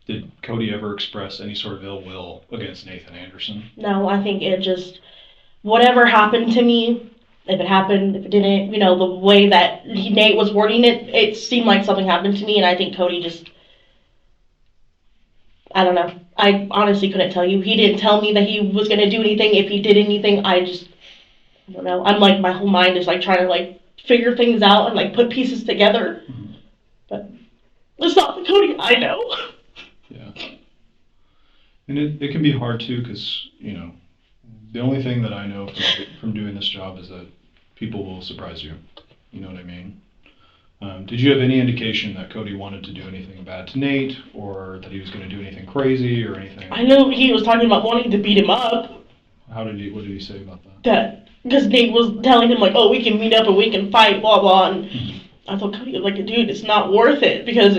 Did Cody ever express any sort of ill will against Nathan Anderson? No, I think it just, whatever happened to me, if it happened, if it didn't, the way that Nate was wording it, it seemed like something happened to me, and I think Cody just, I don't know. I honestly couldn't tell you. He didn't tell me that he was going to do anything. If he did anything, I don't know. I'm like, my whole mind is like trying to like figure things out and like put pieces together. Mm-hmm. But it's not the Cody I know. Yeah. And it can be hard too, because, the only thing that I know from doing this job is that people will surprise you. You know what I mean? Did you have any indication that Cody wanted to do anything bad to Nate, or that he was going to do anything crazy or anything? I know he was talking about wanting to beat him up. What did he say about that? Because Nate was telling him, like, oh, we can meet up and we can fight, blah, blah. And I thought Cody was like, dude, it's not worth it. Because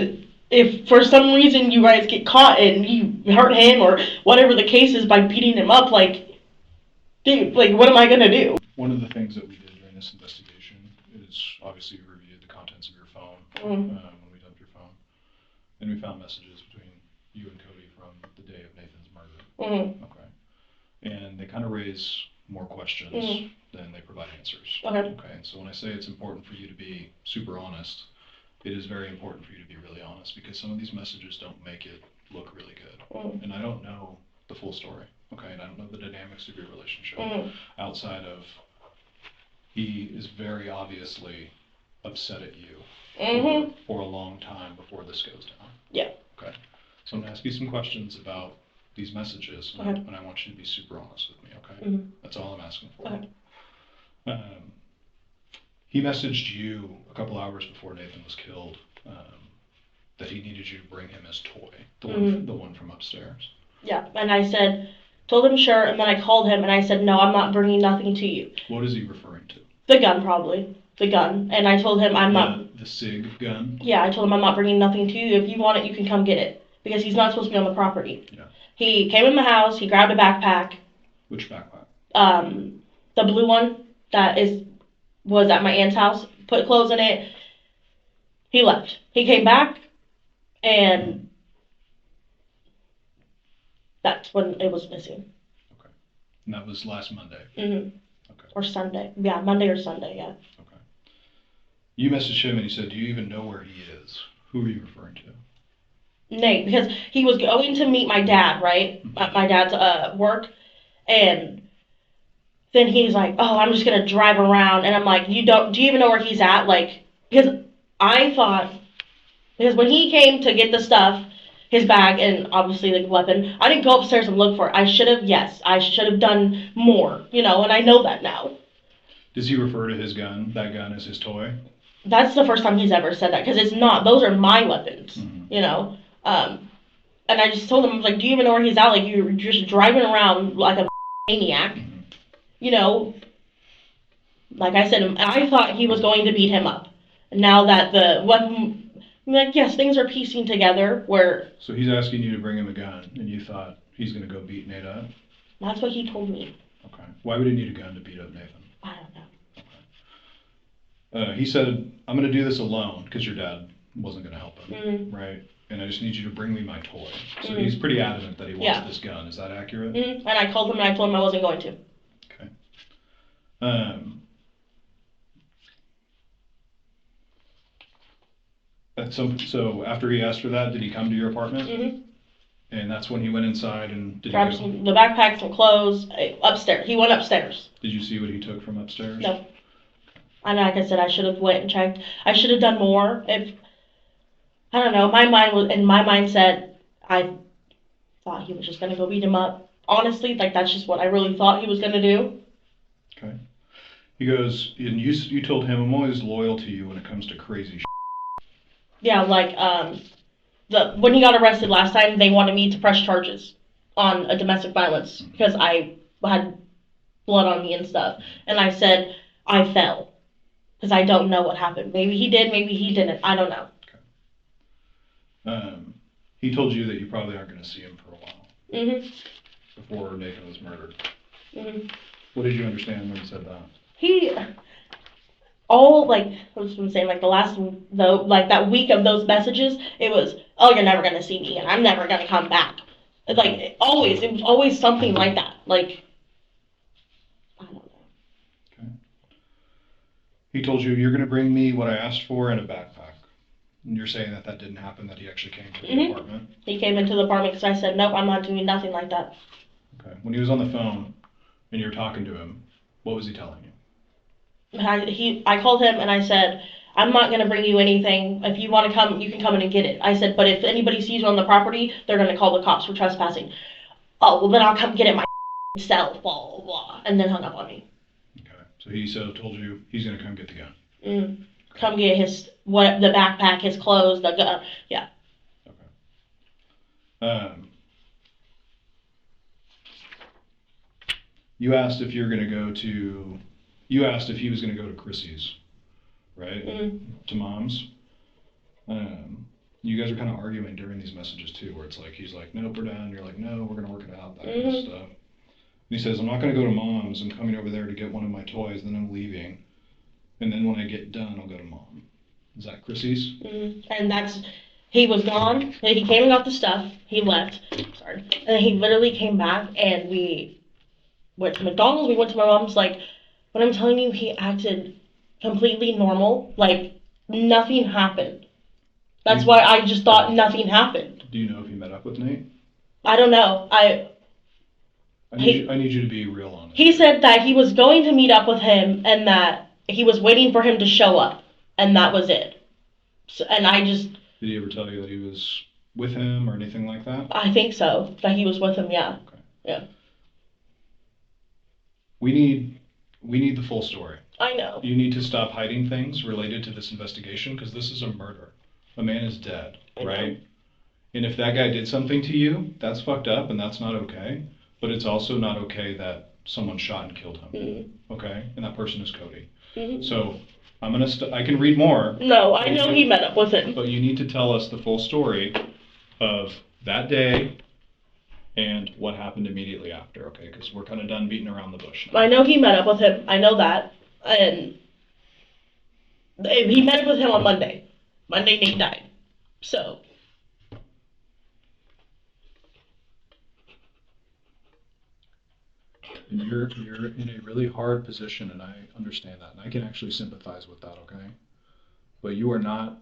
if for some reason you guys get caught and you hurt him or whatever the case is by beating him up, like, dude, like, what am I going to do? One of the things that we did during this investigation is obviously reviewed the contents of your phone when we dumped your phone. And we found messages between you and Cody from the day of Nathan's murder. Mm-hmm. Okay. And they kind of raise more questions than they provide answers. Okay. So when I say it's important for you to be super honest, it is very important for you to be really honest, because some of these messages don't make it look really good. And I don't know the full story. Okay, and I don't know the dynamics of your relationship outside of he is very obviously upset at you for a long time before this goes down. Yeah. Okay. So I'm going to ask you some questions about these messages, and I want you to be super honest with me, okay? That's all I'm asking for. Okay. He messaged you a couple hours before Nathan was killed that he needed you to bring him his toy, the one from upstairs. Yeah, and I told him sure, and then I called him and I said, no, I'm not bringing nothing to you. What is he referring to? The gun, probably. The gun. And I told him The SIG gun? Yeah, I told him I'm not bringing nothing to you. If you want it, you can come get it. Because he's not supposed to be on the property. Yeah. He came in the house, he grabbed a backpack. Which backpack? The blue one that was at my aunt's house. Put clothes in it. He left. He came back, and that's when it was missing. Okay. And that was last Monday? Mm-hmm. Okay. Or Sunday. Yeah, Monday or Sunday, yeah. Okay. You messaged him and he said, do you even know where he is? Who are you referring to? Nate, because he was going to meet my dad, right? At my dad's work, and then he's like, oh, I'm just going to drive around, and I'm like, do you even know where he's at? Like, because I thought, because when he came to get the stuff, his bag, and obviously the weapon, I didn't go upstairs and look for it. I should have done more, and I know that now. Does he refer to his gun, that gun, as his toy? That's the first time he's ever said that, because it's not, those are my weapons, and I just told him, I was like, do you even know where he's at? Like, you're just driving around like a maniac, like I said, I thought he was going to beat him up. Now that the weapon, I'm like, yes, things are piecing together where... So he's asking you to bring him a gun, and you thought he's going to go beat Nate up? That's what he told me. Okay. Why would he need a gun to beat up Nathan? I don't know. Okay. He said, I'm going to do this alone, because your dad wasn't going to help him, right? And I just need you to bring me my toy. So he's pretty adamant that he wants this gun. Is that accurate? And I called him and I told him I wasn't going to. Okay. So after he asked for that, did he come to your apartment? And that's when he went inside and the backpack, some clothes, upstairs. He went upstairs. Did you see what he took from upstairs? No. And like I said, I should have went and checked. I should have done more. I don't know. My mindset, I thought he was just going to go beat him up. Honestly, like, that's just what I really thought he was going to do. Okay. He goes, and you told him, I'm always loyal to you when it comes to crazy shit. Yeah, like, when he got arrested last time, they wanted me to press charges on a domestic violence because I had blood on me and stuff. And I said, I fell. Because I don't know what happened. Maybe he did, maybe he didn't. I don't know. Okay. He told you that you probably aren't going to see him for a while. Before Nathan was murdered. What did you understand when he said that? all, like, I was saying, like, like, that week of those messages, it was, oh, you're never gonna see me, and I'm never gonna come back. It's like, it was always something like that. Like, I don't know. Okay. He told you, you're gonna bring me what I asked for in a backpack. And you're saying that didn't happen, that he actually came to the apartment? He came into the apartment because I said, nope, I'm not doing nothing like that. Okay. When he was on the phone and you were talking to him, what was he telling you? I called him and I said, I'm not going to bring you anything. If you want to come, you can come in and get it. I said, but if anybody sees you on the property, they're going to call the cops for trespassing. Oh, well, then I'll come get it myself, blah, blah, blah. And then hung up on me. Okay. So he told you he's going to come get the gun. Okay. Come get the backpack, his clothes, the gun. Yeah. Okay. You asked if he was going to go to Chrissy's, right? To Mom's. You guys are kind of arguing during these messages too, where it's like, he's like, nope, we're done. You're like, no, we're going to work it out, that kind of stuff. And he says, I'm not going to go to Mom's. I'm coming over there to get one of my toys, then I'm leaving. And then when I get done, I'll go to Mom. Is that Chrissy's? And he was gone. He came and got the stuff. He left. Sorry. And he literally came back and we went to McDonald's. We went to my mom's. Like, when I'm telling you, he acted completely normal. Like, nothing happened. That's why I just thought nothing happened. Do you know if he met up with Nate? I don't know. I need you to be real honest. He said that he was going to meet up with him and that he was waiting for him to show up. And that was it. So, and I just... Did he ever tell you that he was with him or anything like that? I think so. That he was with him, yeah. Okay. Yeah. We need the full story. I know. You need to stop hiding things related to this investigation, because this is a murder. A man is dead, right? And if that guy did something to you, that's fucked up and that's not okay. But it's also not okay that someone shot and killed him. Okay? And that person is Cody. So I can read more. No, I know he met up with him. But you need to tell us the full story of that day and what happened immediately after, okay? Because we're kind of done beating around the bush now. I know he met up with him. I know that. And he met up with him on Monday. Monday, Nate died. So. And you're in a really hard position, and I understand that, and I can actually sympathize with that, okay? But you are not,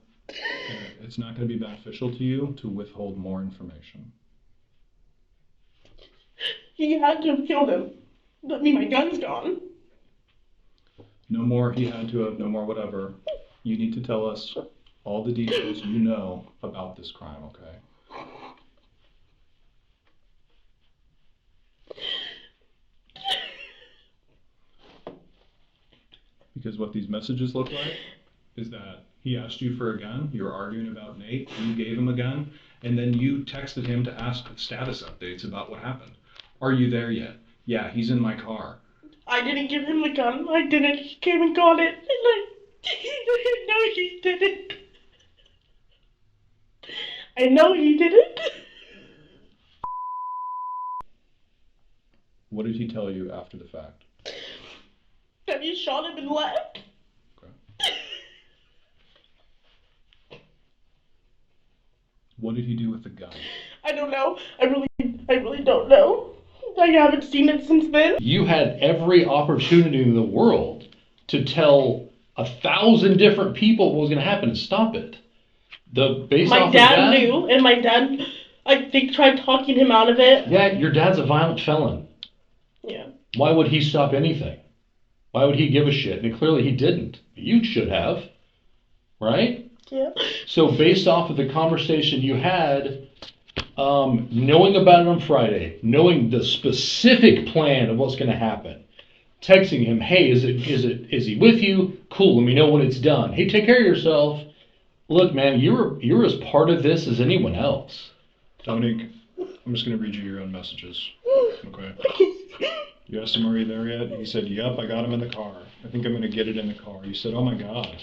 it's not going to be beneficial to you to withhold more information. He had to have killed him. I mean, my gun's gone. No more he had to have, no more whatever. You need to tell us all the details you know about this crime, okay? Because what these messages look like is that he asked you for a gun, you were arguing about Nate, you gave him a gun, and then you texted him to ask status updates about what happened. Are you there yet? Yeah, he's in my car. I didn't give him the gun. I didn't. He came and got it. And I know he didn't. I know he didn't. What did he tell you after the fact? That you shot him and left. Okay. What did he do with the gun? I don't know. I really don't know. I haven't seen it since then. You had every opportunity in the world to tell 1,000 different people what was going to happen and stop it. My dad knew, and my dad, I think, tried talking him out of it. Yeah, your dad's a violent felon. Yeah. Why would he stop anything? Why would he give a shit? And clearly he didn't. You should have. Right? Yeah. So based off of the conversation you had, knowing about it on Friday, knowing the specific plan of what's going to happen, texting him, hey, is he with you? Cool, let me know when it's done. Hey, take care of yourself. Look, man, you're as part of this as anyone else. Dominique, I'm just going to read you your own messages. Okay. You asked him, are you there yet? He said, yep, I got him in the car. I think I'm going to get it in the car. You said, oh my God.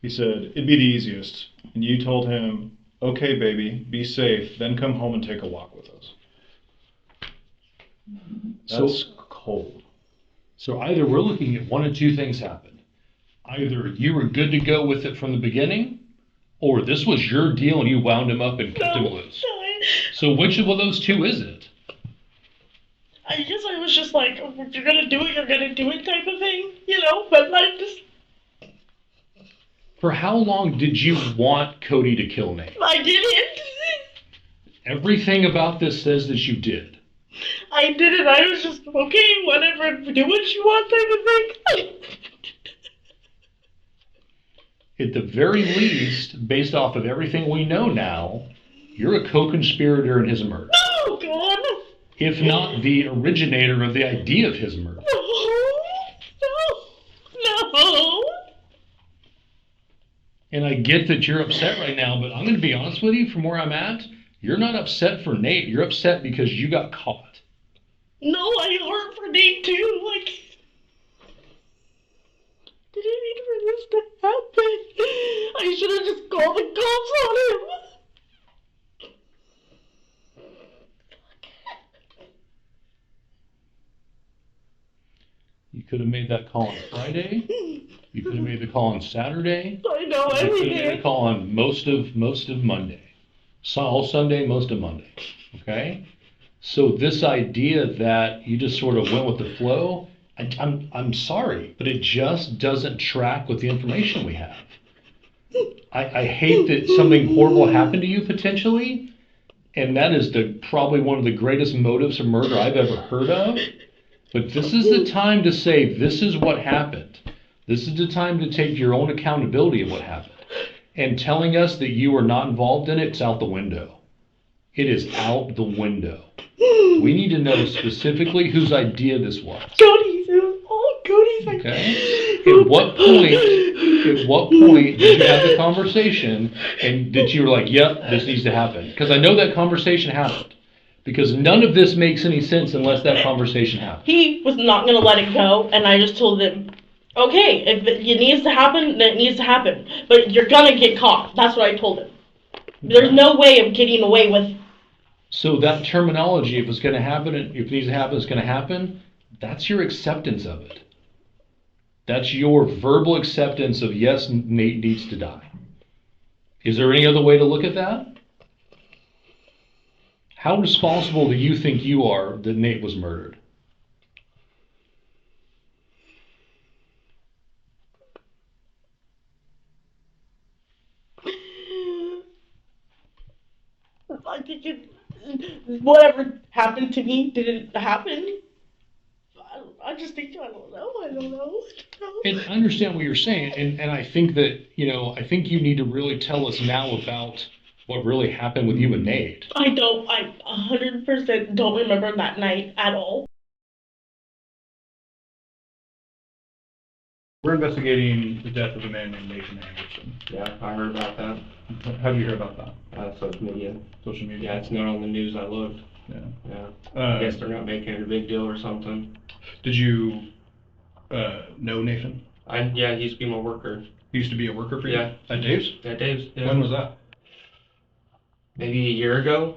He said, it'd be the easiest. And you told him, okay, baby, be safe, then come home and take a walk with us. That's cold. So either we're looking at one of two things happened. Either you were good to go with it from the beginning, or this was your deal and you wound him up and kept him loose. So which of those two is it? I guess I was just like, if you're gonna do it, you're gonna do it type of thing, you know, but I just... For how long did you want Cody to kill Nate? I didn't. Everything about this says that you did. I didn't. I was just, okay, whatever, do what you want type of thing. At the very least, based off of everything we know now, you're a co-conspirator in his murder. Oh, God. If not the originator of the idea of his murder. No. And I get that you're upset right now, but I'm going to be honest with you, from where I'm at, you're not upset for Nate. You're upset because you got caught. No, I hurt for Nate too. Like, didn't need for this to happen. I should have just called the cops on him. You could have made that call on Friday. You could have made the call on Saturday. I know You could have everything. made the call on most of Monday. All Sunday, most of Monday. Okay? So this idea that you just sort of went with the flow, I'm sorry, but it just doesn't track with the information we have. I hate that something horrible happened to you potentially, and that is probably one of the greatest motives of murder I've ever heard of. But this is the time to say, this is what happened. This is the time to take your own accountability of what happened. And telling us that you were not involved in it's out the window. It is out the window. We need to know specifically whose idea this was. Cody's. It was all Cody's. Okay? At what point did you have the conversation and that you were like, yep, this needs to happen? Because I know that conversation happened. Because none of this makes any sense unless that conversation happened. He was not going to let it go, and I just told him, okay, if it needs to happen, then it needs to happen. But you're going to get caught. That's what I told him. There's no way of getting away with... So that terminology, if it's going to happen, if it needs to happen, it's going to happen, that's your acceptance of it. That's your verbal acceptance of, yes, Nate needs to die. Is there any other way to look at that? How responsible do you think you are that Nate was murdered? I think whatever happened to me didn't happen. I just think, I don't know. And I understand what you're saying, and I think that, I think you need to really tell us now about what really happened with you and Nate. I 100% don't remember that night at all. We're investigating the death of a man named Nathan Anderson. Yeah, I heard about that. How do you hear about that? Social media. Social media? Yeah, it's not on the news. I looked. Yeah. Yeah. I guess they're not making it a big deal or something. Did you know Nathan? Yeah, he used to be my worker. He used to be a worker for you? Yeah. At Dave's? At Dave's, yeah. When was that? Maybe a year ago.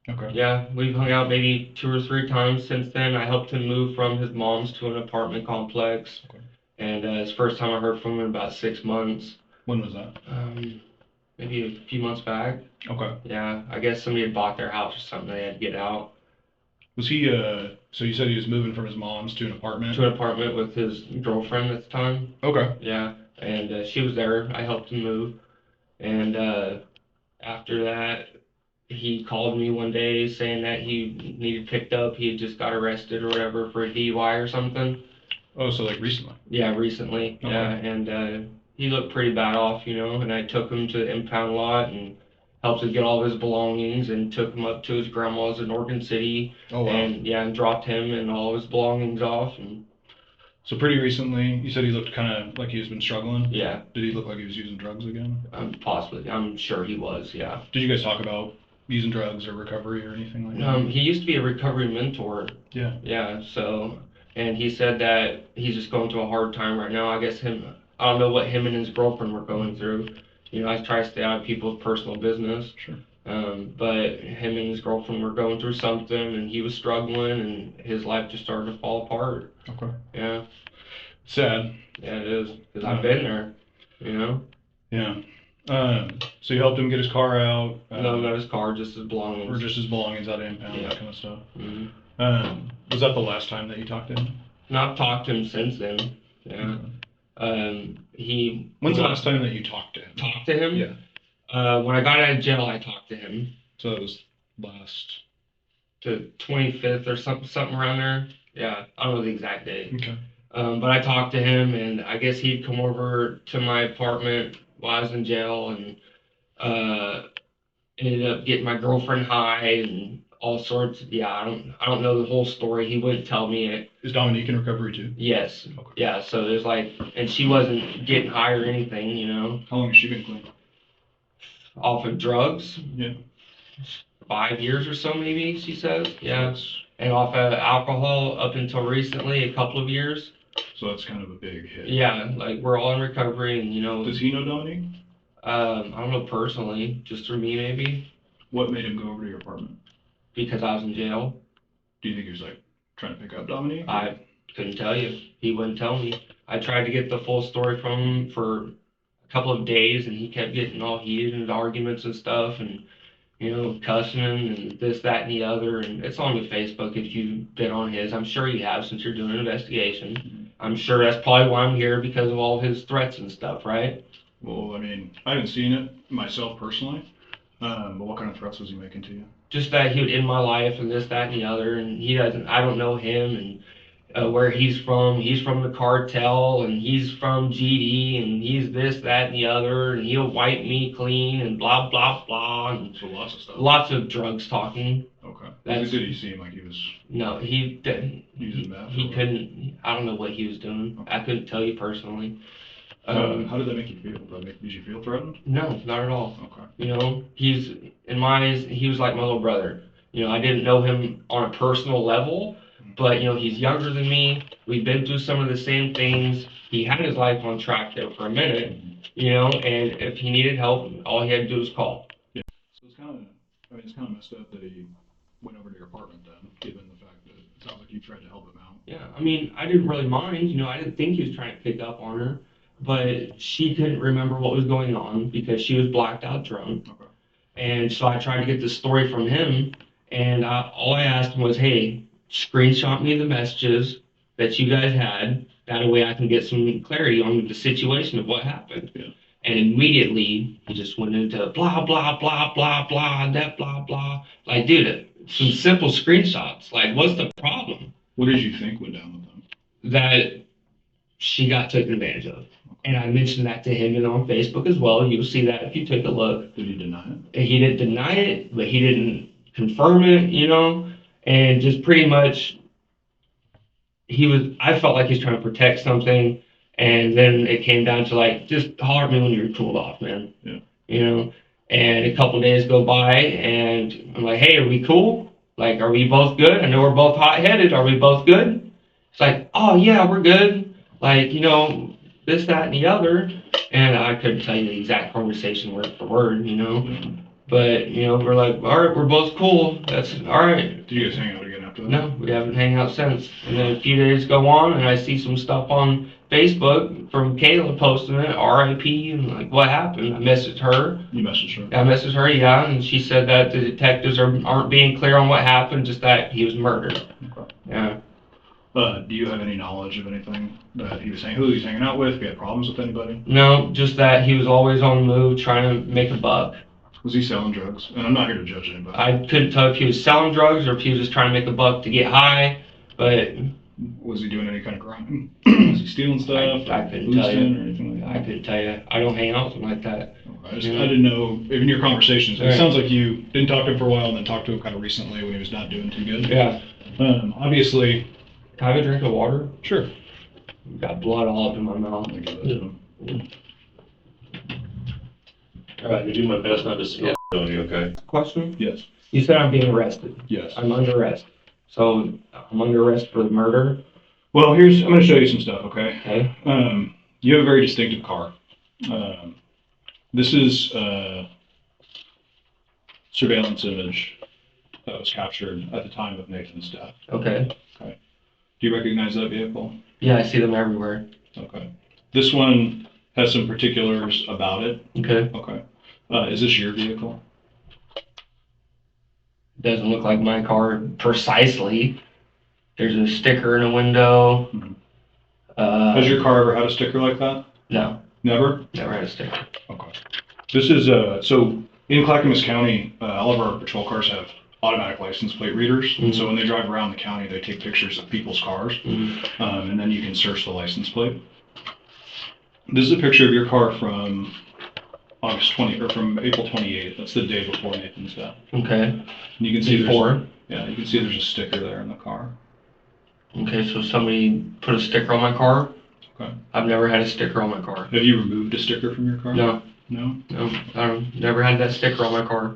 Okay. Yeah, we've hung out maybe 2 or 3 times since then. I helped him move from his mom's to an apartment complex. Okay. And it's the first time I heard from him in about 6 months. When was that? Maybe a few months back. Okay. Yeah, I guess somebody had bought their house or something. They had to get out. Was he, so you said he was moving from his mom's to an apartment? To an apartment with his girlfriend at the time. Okay. Yeah, and she was there. I helped him move. And after that, he called me one day saying that he needed picked up. He had just got arrested or whatever for a DUI or something. Oh, so like recently? Yeah, recently. Okay. Yeah, and he looked pretty bad off, and I took him to the impound lot and helped him get all of his belongings and took him up to his grandma's in Oregon City. Oh, wow. And dropped him and all of his belongings off. And so pretty recently, you said he looked kind of like he's been struggling? Yeah. Did he look like he was using drugs again? Possibly. I'm sure he was, yeah. Did you guys talk about using drugs or recovery or anything like that? He used to be a recovery mentor. Yeah. Yeah, so, and he said that he's just going through a hard time right now. I guess I don't know what him and his girlfriend were going through. I try to stay out of people's personal business. Sure. But him and his girlfriend were going through something, and he was struggling, and his life just started to fall apart. Okay. Yeah. Sad. Yeah, it is. Because I've been there, you know? Yeah. So you helped him get his car out? No, not his car, just his belongings. Or just his belongings out of impound, Yeah. that kind of stuff. Mm-hmm. Was that the last time that you talked to him? Not talked to him since then. Yeah. When's the last time that you talked to him? Talked to him? Yeah. When I got out of jail, I talked to him. So that was last. The 25th or something around there. Yeah, I don't know the exact date. Okay. But I talked to him, and I guess he'd come over to my apartment while I was in jail, and ended up getting my girlfriend high and all sorts. Yeah, I don't know the whole story. He wouldn't tell me it. Is Dominique in recovery too? Yes. Okay. Yeah. So there's and she wasn't getting high or anything, you know. How long has she been clean? Off of drugs. Yeah. 5 years or so, maybe, she says. Yeah. That's, And off of alcohol up until recently, a couple of years. so that's kind of a big hit. Yeah, like we're all in recovery, and you know. Does he know Dominique? I don't know personally, just through me maybe, What made him go over to your apartment? because I was in jail. Do you think he was like trying to pick up Dominique? I couldn't tell you. He wouldn't tell me. I tried to get the full story from him for a couple of days, and he kept getting all heated into arguments and stuff, and you know, cussing and this, that, and the other. And it's on the Facebook if you've been on his. I'm sure you have since you're doing an investigation. Mm-hmm. I'm sure that's probably why I'm here, because of all his threats and stuff, right? Well, I mean, I haven't seen it myself personally, but what kind of threats was he making to you? Just that he would end my life and this, that, and the other. And I don't know him and where he's from. He's from the cartel, and he's from GD, and he's this, that, and the other. And he'll wipe me clean and blah, blah, blah. And So lots of stuff. lots of drugs talking. Okay. That's- Did he seem like he was No, he didn't. using meth? He or- couldn't. I don't know what he was doing. Okay. I couldn't tell you personally. How did that make you feel? Did you feel threatened? No, not at all. Okay. You know, he's in my eyes. He was like my little brother. You know, I didn't know him on a personal level, but you know, he's younger than me. We've been through some of the same things. He had his life on track there for a minute. You know, and if he needed help, all he had to do was call. Yeah. So it's kind of messed up that he went over to your apartment then, given the fact that it sounds like you tried to help him out. Yeah, I mean, I didn't really mind. You know, I didn't think he was trying to pick up on her, but she couldn't remember what was going on because she was blacked out drunk. Okay. And so I tried to get the story from him, and all I asked him was, hey, screenshot me the messages that you guys had. That way I can get some clarity on the situation of what happened. Yeah. And immediately he just went into blah, blah, blah, blah, blah, that blah, blah. Like, dude, some simple screenshots. Like, what's the problem? What did you think went down with them? That she got taken advantage of. And I mentioned that to him and on Facebook as well. You'll see that if you take a look. Did he deny it? And he didn't deny it, but he didn't confirm it, you know? And just pretty much, I felt like he was trying to protect something. And then it came down to like, just holler at me when you're cooled off, man. Yeah. You know? And a couple days go by, and I'm like, hey, are we cool? Like, are we both good? I know we're both hot-headed. Are we both good? It's like, oh, yeah, we're good. Like, you know, this, that, and the other. And I couldn't tell you the exact conversation word for word, you know. But, you know, we're like, all right, we're both cool. That's all right. Did you guys hang out again after that? No, we haven't hung out since. And then a few days go on, and I see some stuff on Facebook from Kayla posting it, RIP, and like, what happened? I messaged her. You messaged her? I messaged her, yeah, and she said that the detectives aren't being clear on what happened, just that he was murdered. Okay. Yeah. Do you have any knowledge of anything that who he was hanging out with? If he had problems with anybody? No, just that he was always on the move trying to make a buck. Was he selling drugs? And I'm not here to judge anybody. I couldn't tell if he was selling drugs or if he was just trying to make a buck to get high, but Was he doing any kind of crime? Was he stealing stuff? I couldn't tell boosting you. Or anything like I that? couldn't tell you. I don't hang out with him like that. I didn't know, in your conversations, it Right. sounds like you didn't talk to him for a while and then talked to him kind of recently when he was not doing too good. Yeah. Obviously. Can I have a drink of water? Sure. Got blood all up in my mouth. I'll give that to him. Alright, I do my best not to spill on you, okay? Question? Yes. You said I'm being arrested. Yes. I'm under arrest. So I'm under arrest for the murder. Well, I'm going to show you some stuff, okay? Okay. You have a very distinctive car. This is, surveillance image that was captured at the time of Nathan's death. Okay. Do you recognize that vehicle? Yeah, I see them everywhere. Okay. This one has some particulars about it. Okay. Okay. Is this your vehicle? Doesn't look like my car precisely. There's a sticker in a window. Mhm. Has Has your car ever had a sticker like that? No, Never? never had a sticker. Okay. This is, so in Clackamas County, all of our patrol cars have automatic license plate readers. And so when they drive around the county, they take pictures of people's cars. And then you can search the license plate. This is a picture of your car from from April 28th. That's the day before Nathan's death. Okay. And you can see Before? you can see there's a sticker there in the car. Okay, so somebody put a sticker on my car? Okay. I've never had a sticker on my car. Have you removed a sticker from your car? No, No? I've never had that sticker on my car.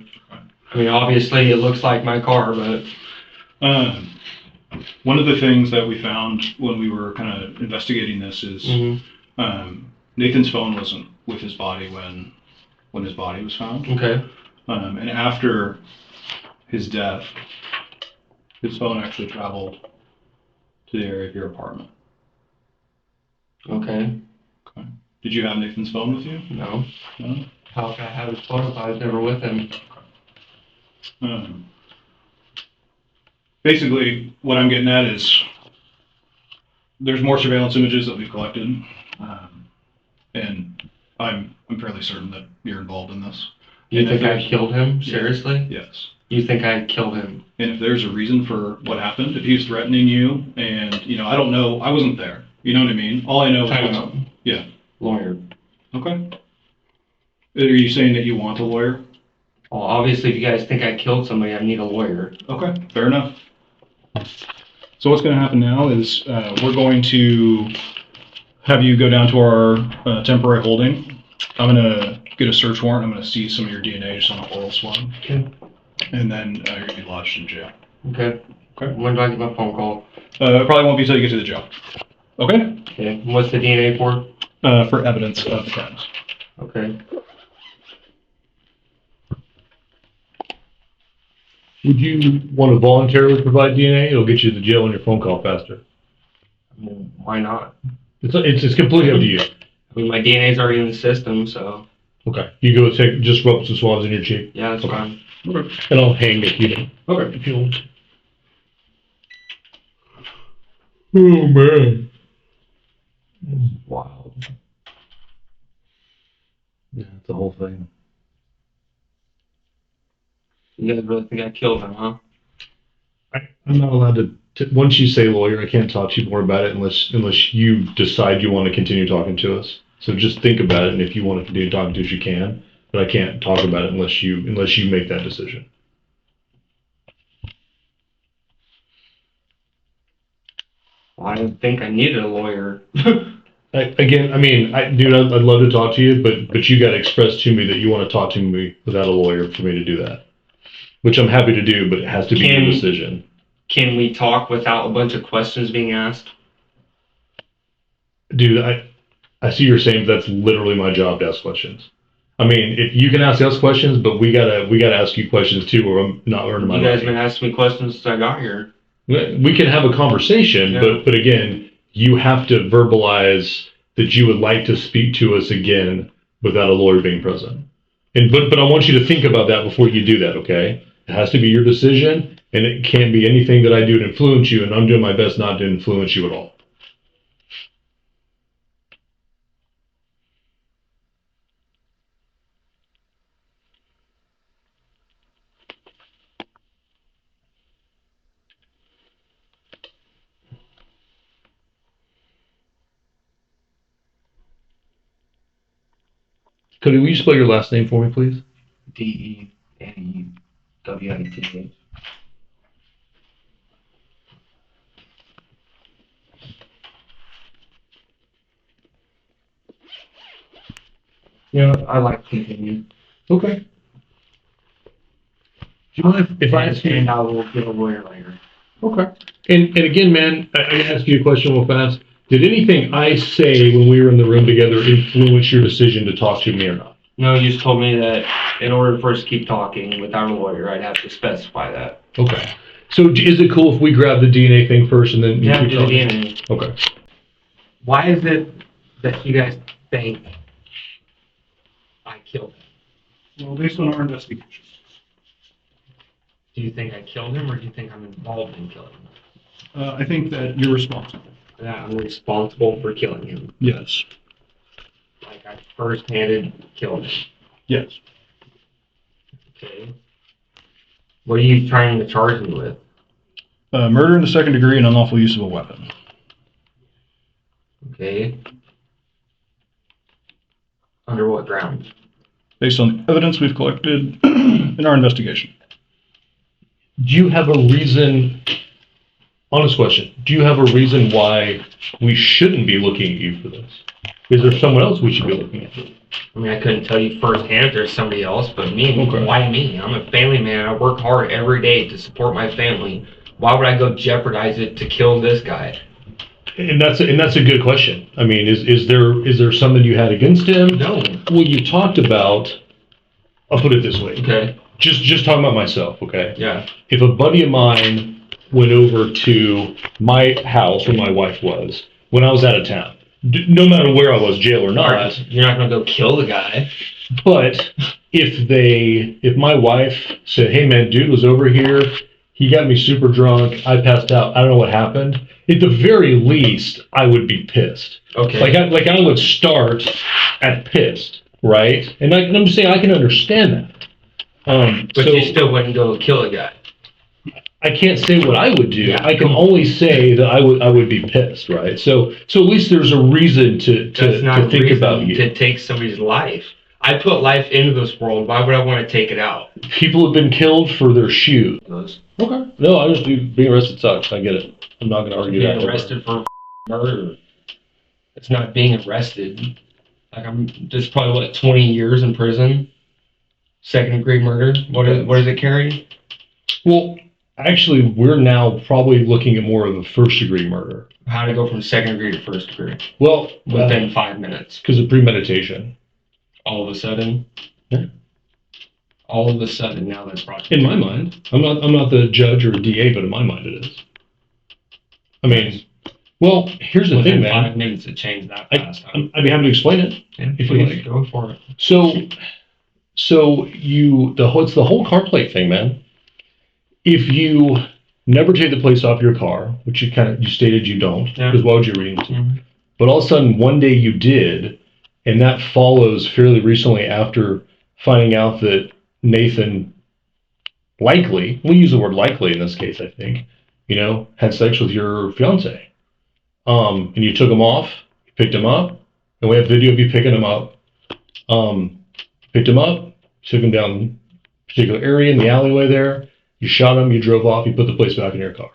I mean, obviously it looks like my car, but One of the things that we found when we were kind of investigating this is Nathan's phone wasn't with his body when his body was found. okay. And after his death, his phone actually traveled to the area of your apartment. Okay. Okay. Did you have Nathan's phone with you? No. No? How could I have his phone if I was never with him? Basically, what I'm getting at is there's more surveillance images that we've collected, and I'm fairly certain that you're involved in this. You And think if I there's- killed him? Seriously? Yes. You think I killed him? And if there's a reason for what happened, if he was threatening you, and I don't know, I wasn't there. You know what I mean? All I know is Time out. Yeah. Lawyer. Okay. Are you saying that you want a lawyer? Well, obviously, if you guys think I killed somebody, I need a lawyer. Okay, fair enough. So what's going to happen now is we're going to have you go down to our temporary holding. I'm going to get a search warrant. I'm going to seize some of your DNA just on an oral swab. Okay. And then you're going to be lodged in jail. Okay. Okay. When do I get my phone call? Probably won't be until you get to the jail. Okay? Okay. What's the DNA for? For evidence of the crimes. Okay. Would you want to voluntarily provide DNA? It'll get you to the jail on your phone call faster. I mean, why not? It's completely up to you. I mean, my DNA's already in the system, so Okay. You go take, just rub some swabs in your cheek. yeah, that's fine. Okay. And I'll hang if you don't. Okay. If you want. Oh, man. Wow. Yeah, it's the whole thing. You guys really think I killed him, huh? I'm not allowed to, once you say lawyer, I can't talk to you more about it unless you decide you want to continue talking to us. So just think about it, and if you want to continue talking to us, you can. But I can't talk about it unless you make that decision. Well, I didn't think I needed a lawyer. Again, I mean, dude, I'd love to talk to you, but you got to express to me that you want to talk to me without a lawyer for me to do that. Which I'm happy to do, but it has to be your decision. Can we talk without a bunch of questions being asked? Dude, I see you're saying that's literally my job to ask questions. I mean, if you can ask us questions, but we gotta ask you questions too, or I'm not earning my You guys money. been asking me questions since I got here. We can have a conversation, Yeah. but again, you have to verbalize that you would like to speak to us again without a lawyer being present. But I want you to think about that before you do that, okay? It has to be your decision, and it can't be anything that I do to influence you, and I'm doing my best not to influence you at all. Cody, will you spell your last name for me, please? Denewith. Yeah, I like to continue. Okay. Do you mind if I ask you? And I will get a lawyer later. Okay. And again, man, I ask you a question real fast. Did anything I say when we were in the room together influence your decision to talk to me or not? No, you just told me that in order for us to keep talking without a lawyer, I'd have to specify that. Okay. So is it cool if we grab the DNA thing first and then Yeah, keep do the talking? DNA. Okay. Why is it that you guys think I killed him? Well, based on our investigation. Do you think I killed him, or do you think I'm involved in killing him? I think that you're responsible. Yeah, I'm responsible for killing him. Yes. Like, I first-handed killed him. Yes. Okay. What are you trying to charge me with? Murder in the second degree and unlawful use of a weapon. Okay. Under what grounds? Based on the evidence we've collected in our investigation. Do you have a reason, honest question, do you have a reason why we shouldn't be looking at you for this? Is there someone else we should be looking at? I mean, I couldn't tell you firsthand if there's somebody else, but me, Okay. why me? I'm a family man. I work hard every day to support my family. Why would I go jeopardize it to kill this guy? And that's a good question. I mean, is there something you had against him? No. Well, you talked about, I'll put it this way. Okay. Just talking about myself, okay? Yeah. If a buddy of mine went over to my house where my wife was when I was out of town, no matter where I was, jail or not, You're not gonna go kill the guy. but if my wife said, hey man, dude was over here, he got me super drunk, I passed out, I don't know what happened, at the very least, I would be pissed. Okay. Like I would start at pissed, right? And I'm just saying I can understand that. But So you still wouldn't go kill a guy. I can't say what I would do. Yeah, I can only say that I would be pissed, right? So at least there's a reason to That's not think reason about you. to take somebody's life. I put life into this world. Why would I want to take it out? People have been killed for their shoes. Those Okay. No, I just do. Being arrested sucks. I get it. I'm not going to argue being that. arrested for murder. It's not being arrested. Like there's probably what 20 years in prison. Second degree murder. What does it carry? Well, actually, we're now probably looking at more of a first degree murder. How to go from second degree to first degree Well, within 5 minutes. because of premeditation. All of a sudden. Yeah. All of a sudden, now that's brought. In my mind, I'm not the judge or DA, but in my mind, it is. I mean, well, here's the thing, Within man. 5 minutes, it changed that I- fast. I'd be happy to explain it. Yeah, if you please, like. go for it. So it's the whole car plate thing, man. If you never take the plates off your car, which you stated you don't, Yeah. because why would you read it? Mhm. But all of a sudden, one day you did, and that follows fairly recently after finding out that Nathan likely, we'll use the word likely in this case, I think, had sex with your fiance. And you took him off, you picked him up, and we have video of you picking him up. Picked him up, took him down a particular area in the alleyway there, you shot him, you drove off, you put the plates back in your car.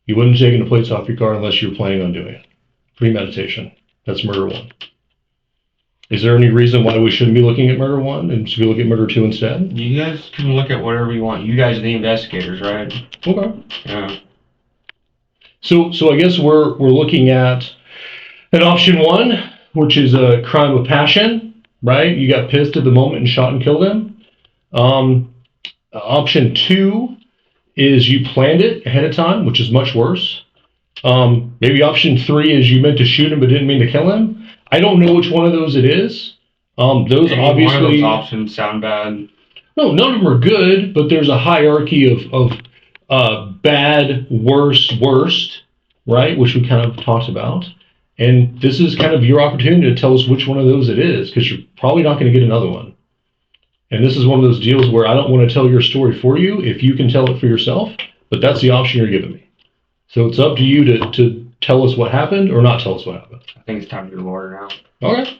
You wouldn't have taken the plates off your car unless you were planning on doing it. Premeditation. That's murder one. Is there any reason why we shouldn't be looking at murder one and should we look at murder two instead? You guys can look at whatever you want. You guys are the investigators, right? Okay. Yeah. So I guess we're looking at an option one, which is a crime of passion, right? You got pissed at the moment and shot and killed him. Option two is you planned it ahead of time, which is much worse. Maybe option three is you meant to shoot him but didn't mean to kill him. I don't know which one of those it is. Those Any obviously. one of those options sound bad. No, none of them are good, but there's a hierarchy of bad, worse, worst, right? Which we kind of talked about. And this is kind of your opportunity to tell us which one of those it is, because you're probably not going to get another one. And this is one of those deals where I don't want to tell your story for you if you can tell it for yourself, but that's the option you're giving me. So it's up to you to tell us what happened or not tell us what happened. I think it's time to get a lawyer now. Okay.